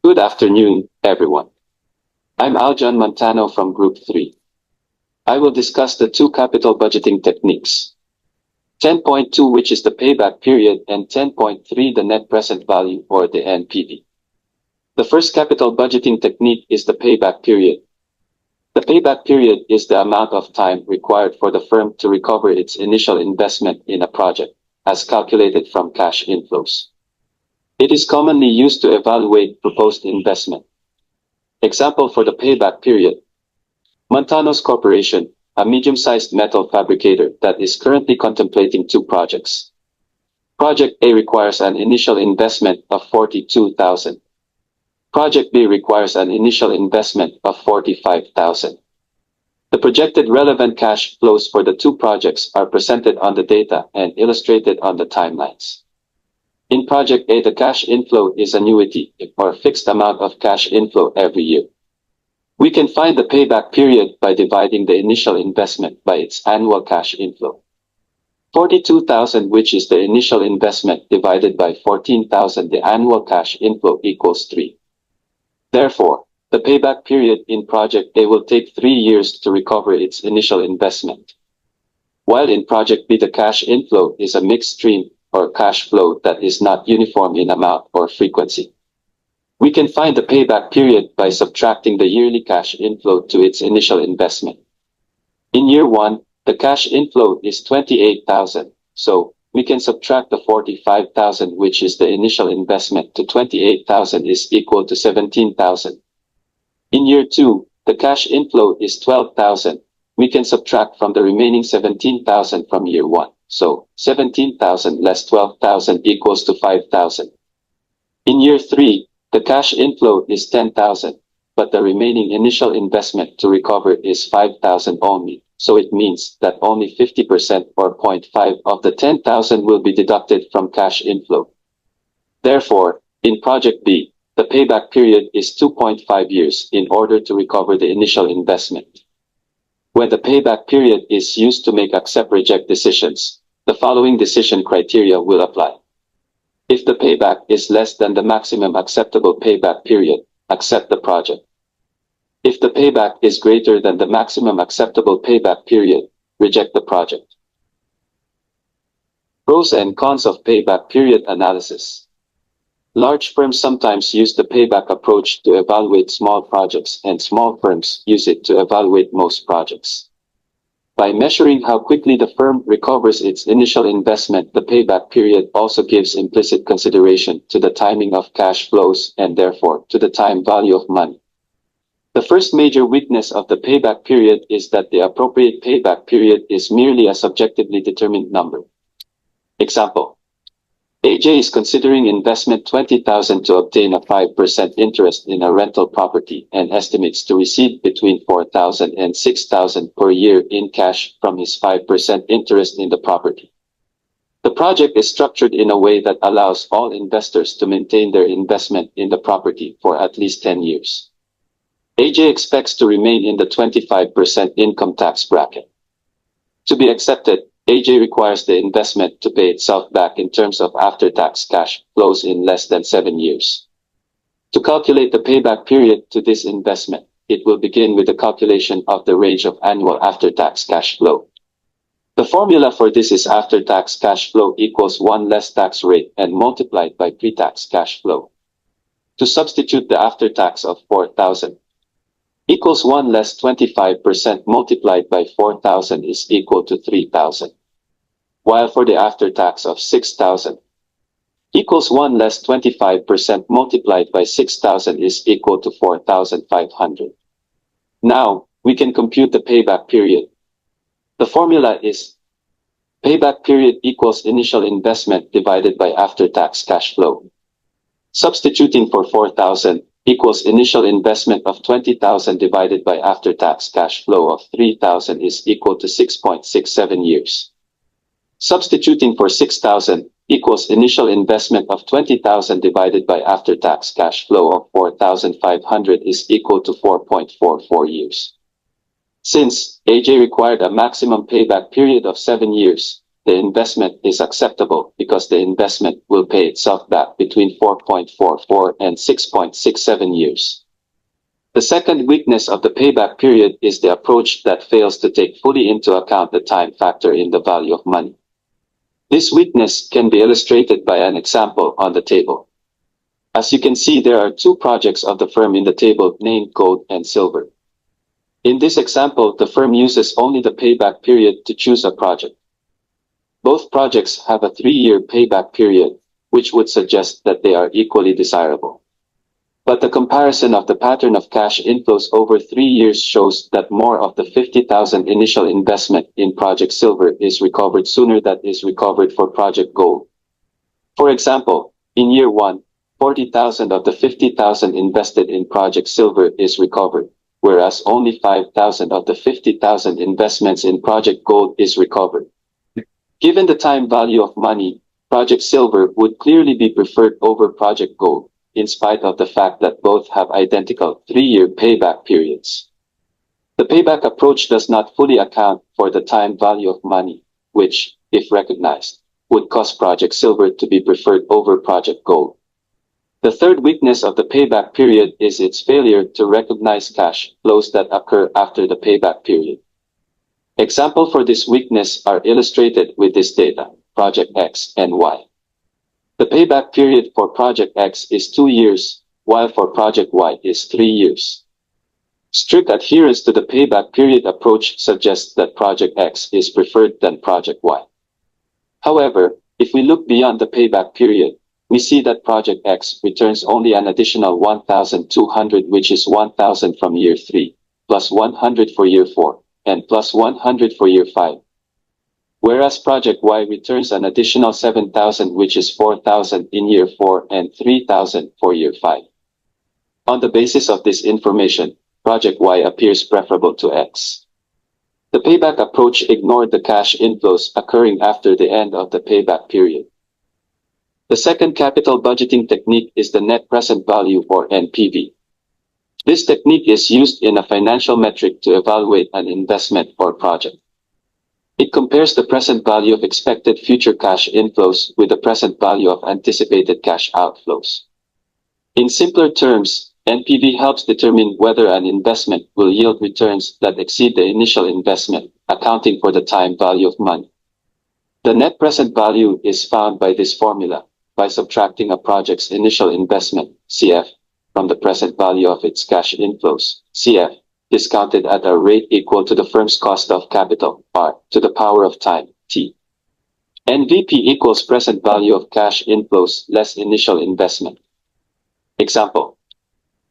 Good afternoon, everyone. I'm Aljon Montaño from Group 3. I will discuss the two capital budgeting techniques. 10.2, which is the payback period, and 10.3, the net present value, or the NPV. The first capital budgeting technique is the payback period. The payback period is the amount of time required for the firm to recover its initial investment in a project, as calculated from cash inflows. It is commonly used to evaluate proposed investment. Example for the payback period: Montaño's Corporation, a medium-sized metal fabricator that is currently contemplating two projects. Project A requires an initial investment of $42,000. Project B requires an initial investment of $45,000. The projected relevant cash flows for the two projects are presented on the data and illustrated on the timelines. In Project A, the cash inflow is annuity, or fixed amount of cash inflow every year. We can find the payback period by dividing the initial investment by its annual cash inflow. $42,000, which is the initial investment, divided by $14,000, the annual cash inflow, equals 3. Therefore, the payback period in Project A will take 3 years to recover its initial investment. While in Project B, the cash inflow is a mixed stream, or cash flow that is not uniform in amount or frequency. We can find the payback period by subtracting the yearly cash inflow to its initial investment. In year 1, the cash inflow is $28,000, so we can subtract the $45,000, which is the initial investment, to $28,000 is equal to $17,000. In year 2, the cash inflow is $12,000. We can subtract from the remaining $17,000 from year 1. So, $17,000 less $12,000 equals to $5,000. In year 3, the cash inflow is $10,000, but the remaining initial investment to recover is $5,000 only. So it means that only 50%, or 0.5 of the $10,000 will be deducted from cash inflow. Therefore, in Project B, the payback period is 2.5 years in order to recover the initial investment. When the payback period is used to make accept-reject decisions, the following decision criteria will apply. If the payback is less than the maximum acceptable payback period, accept the project. If the payback is greater than the maximum acceptable payback period, reject the project. Pros and cons of payback period analysis. Large firms sometimes use the payback approach to evaluate small projects, and small firms use it to evaluate most projects. By measuring how quickly the firm recovers its initial investment, the payback period also gives implicit consideration to the timing of cash flows and therefore to the time value of money. The first major weakness of the payback period is that the appropriate payback period is merely a subjectively determined number. Example: AJ is considering investment $20,000 to obtain a 5% interest in a rental property and estimates to receive between $4,000 and $6,000 per year in cash from his 5% interest in the property. The project is structured in a way that allows all investors to maintain their investment in the property for at least 10 years. AJ expects to remain in the 25% income tax bracket. To be accepted, AJ requires the investment to pay itself back in terms of after-tax cash flows in less than 7 years. To calculate the payback period to this investment, it will begin with the calculation of the range of annual after-tax cash flow. The formula for this is after-tax cash flow equals 1 less tax rate and multiplied by pre-tax cash flow. To substitute, the after-tax of $4,000 equals 1 less 25% multiplied by 4,000 is equal to 3,000. While for the after-tax of $6,000 equals 1 less 25% multiplied by 6,000 is equal to 4,500. Now, we can compute the payback period. The formula is payback period equals initial investment divided by after-tax cash flow. Substituting for 4,000 equals initial investment of $20,000 divided by after-tax cash flow of $3,000 is equal to 6.67 years. Substituting for 6,000 equals initial investment of $20,000 divided by after-tax cash flow of $4,500 is equal to 4.44 years. Since AJ required a maximum payback period of 7 years, the investment is acceptable because the investment will pay itself back between 4.44 and 6.67 years. The second weakness of the payback period is the approach that fails to take fully into account the time factor in the value of money. This weakness can be illustrated by an example on the table. As you can see, there are two projects of the firm in the table named gold and silver. In this example, the firm uses only the payback period to choose a project. Both projects have a 3-year payback period, which would suggest that they are equally desirable. But the comparison of the pattern of cash inflows over 3 years shows that more of the 50,000 initial investment in Project Silver is recovered sooner than is recovered for Project Gold. For example, in year 1, 40,000 of the 50,000 invested in Project Silver is recovered, whereas only 5,000 of the 50,000 investments in Project Gold is recovered. Given the time value of money, Project Silver would clearly be preferred over Project Gold, in spite of the fact that both have identical 3-year payback periods. The payback approach does not fully account for the time value of money, which, if recognized, would cause Project Silver to be preferred over Project Gold. The third weakness of the payback period is its failure to recognize cash flows that occur after the payback period. Examples for this weakness are illustrated with this data, Project X and Y. The payback period for Project X is 2 years, while for Project Y is 3 years. Strict adherence to the payback period approach suggests that Project X is preferred than Project Y. However, if we look beyond the payback period, we see that Project X returns only an additional 1,200, which is 1,000 from year 3, plus 100 for year 4, and plus 100 for year 5. Whereas Project Y returns an additional 7,000, which is 4,000 in year 4 and 3,000 for year 5. On the basis of this information, Project Y appears preferable to X. The payback approach ignored the cash inflows occurring after the end of the payback period. The second capital budgeting technique is the net present value, or NPV. This technique is used in a financial metric to evaluate an investment or project. It compares the present value of expected future cash inflows with the present value of anticipated cash outflows. In simpler terms, NPV helps determine whether an investment will yield returns that exceed the initial investment, accounting for the time value of money. The net present value is found by this formula, by subtracting a project's initial investment, CF, from the present value of its cash inflows, CF, discounted at a rate equal to the firm's cost of capital, R, to the power of time, T. NVP equals present value of cash inflows less initial investment. Example.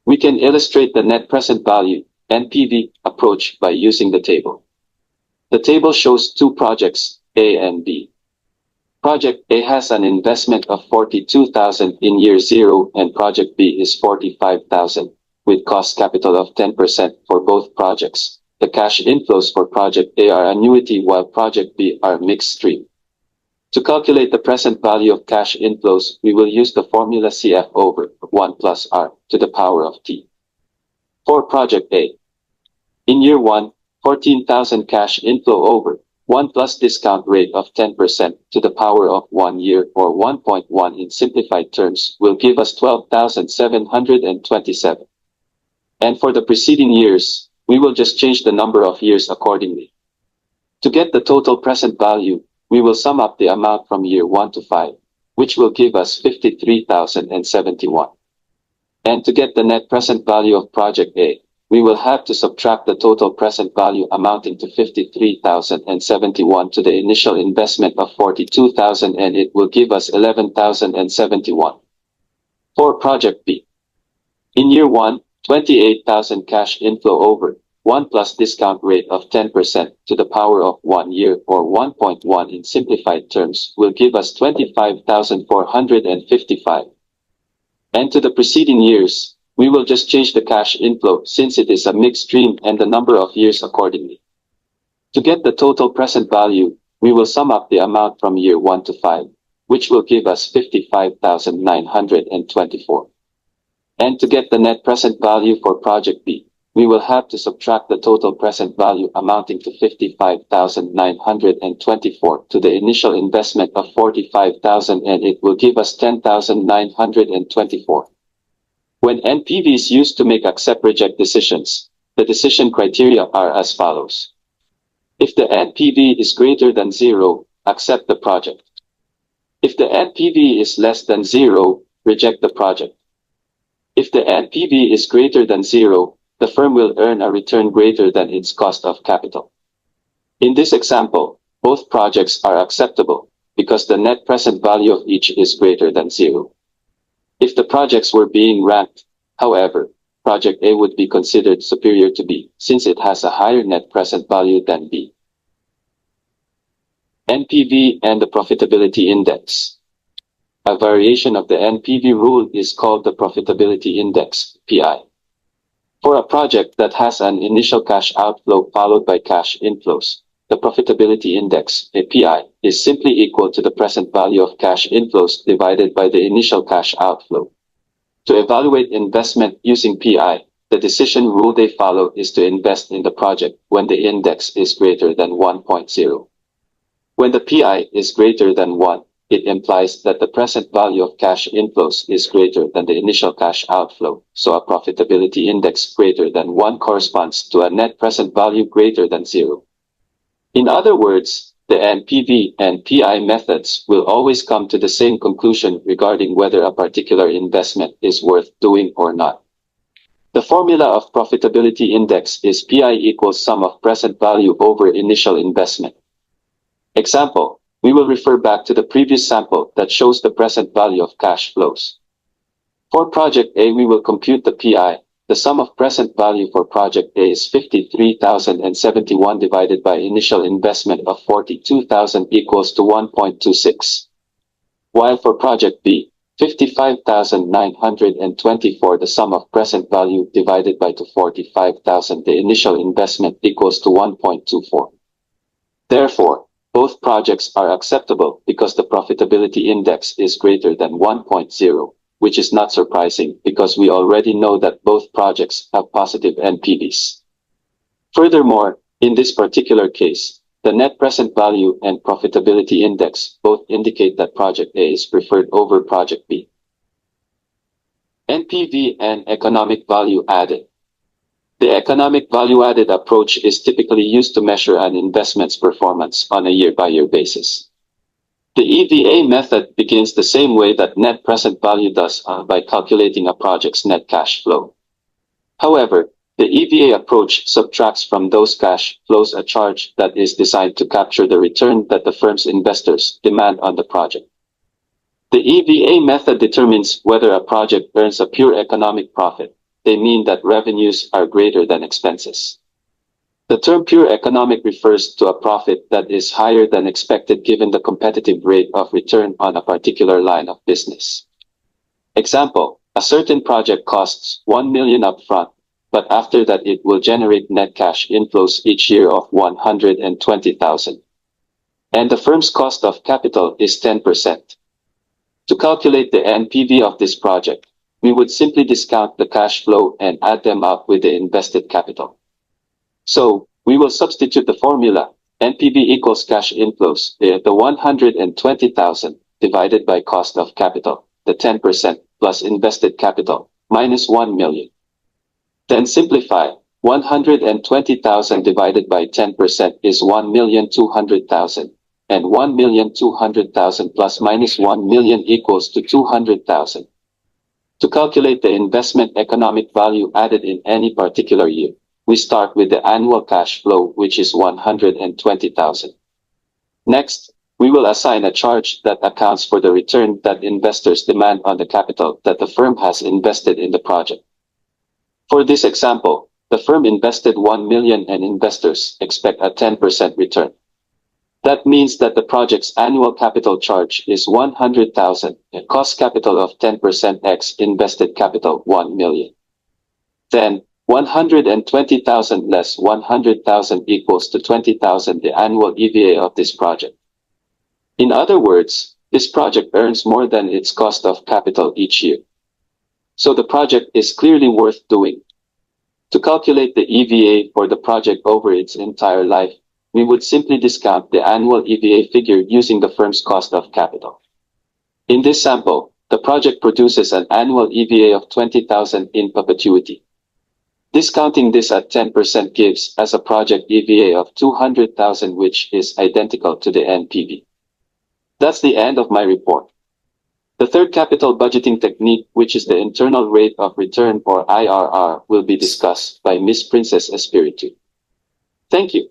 We can illustrate the net present value, NPV, approach by using the table. The table shows two projects, A and B. Project A has an investment of 42,000 in year 0 and Project B is 45,000, with cost capital of 10% for both projects. The cash inflows for Project A are annuity while Project B are mixed stream. To calculate the present value of cash inflows, we will use the formula CF over 1 plus R to the power of T. For Project A, in year 1, 14,000 cash inflow over 1 plus discount rate of 10% to the power of 1 year, or 1.1 in simplified terms, will give us 12,727. And for the preceding years, we will just change the number of years accordingly. To get the total present value, we will sum up the amount from year 1 to 5, which will give us 53,071. And to get the net present value of Project A, we will have to subtract the total present value amounting to 53,071 to the initial investment of 42,000, and it will give us 11,071. For Project B, in year 1, 28,000 cash inflow over 1 plus discount rate of 10% to the power of 1 year, or 1.1 in simplified terms, will give us 25,455. And to the preceding years, we will just change the cash inflow since it is a mixed stream and the number of years accordingly. To get the total present value, we will sum up the amount from year 1 to 5, which will give us 55,924. And to get the net present value for Project B, we will have to subtract the total present value amounting to 55,924 to the initial investment of 45,000, and it will give us 10,924. When NPV is used to make accept-reject decisions, the decision criteria are as follows. If the NPV is greater than 0, accept the project. If the NPV is less than 0, reject the project. If the NPV is greater than 0, the firm will earn a return greater than its cost of capital. In this example, both projects are acceptable because the net present value of each is greater than 0. If the projects were being ranked, however, project A would be considered superior to B since it has a higher net present value than B. NPV and the profitability index. A variation of the NPV rule is called the profitability index, PI. For a project that has an initial cash outflow followed by cash inflows, the profitability index, PI, is simply equal to the present value of cash inflows divided by the initial cash outflow. To evaluate investment using PI, the decision rule they follow is to invest in the project when the index is greater than 1.0. When the PI is greater than 1, it implies that the present value of cash inflows is greater than the initial cash outflow, so a profitability index greater than 1 corresponds to a net present value greater than 0. In other words, the NPV and PI methods will always come to the same conclusion regarding whether a particular investment is worth doing or not. The formula of profitability index is PI equals sum of present value over initial investment. Example. We will refer back to the previous sample that shows the present value of cash flows. For project A, we will compute the PI. The sum of present value for project A is 53,071 divided by initial investment of 42,000 equals to 1.26. While for project B, 55,924, the sum of present value divided by 45,000, the initial investment equals to 1.24. Therefore, both projects are acceptable because the profitability index is greater than 1.0, which is not surprising because we already know that both projects have positive NPVs. Furthermore, in this particular case, the net present value and profitability index both indicate that project A is preferred over project B. NPV and economic value added. The economic value-added approach is typically used to measure an investment's performance on a year-by-year basis. The EVA method begins the same way that net present value does by calculating a project's net cash flow. However, the EVA approach subtracts from those cash flows a charge that is designed to capture the return that the firm's investors demand on the project. The EVA method determines whether a project earns a pure economic profit. They mean that revenues are greater than expenses. The term pure economic refers to a profit that is higher than expected given the competitive rate of return on a particular line of business. Example, a certain project costs 1 million upfront, but after that it will generate net cash inflows each year of 120,000. And the firm's cost of capital is 10%. To calculate the NPV of this project, we would simply discount the cash flow and add them up with the invested capital. So, we will substitute the formula, NPV equals cash inflows, the 120,000, divided by cost of capital, the 10%, plus invested capital, minus 1 million. Then simplify, 120,000 divided by 10% is 1,200,000, and 1,200,000 plus minus 1 million equals to 200,000. To calculate the investment economic value added in any particular year, we start with the annual cash flow, which is 120,000. Next, we will assign a charge that accounts for the return that investors demand on the capital that the firm has invested in the project. For this example, the firm invested 1 million and investors expect a 10% return. That means that the project's annual capital charge is 100,000, a cost capital of 10% x invested capital 1 million. Then, 120,000 less 100,000 equals to 20,000, the annual EVA of this project. In other words, this project earns more than its cost of capital each year. So the project is clearly worth doing. To calculate the EVA for the project over its entire life, we would simply discount the annual EVA figure using the firm's cost of capital. In this sample, the project produces an annual EVA of 20,000 in perpetuity. Discounting this at 10% gives us a project EVA of 200,000, which is identical to the NPV. That's the end of my report. The third capital budgeting technique, which is the internal rate of return or IRR, will be discussed by Ms. Princess Espiritu. Thank you.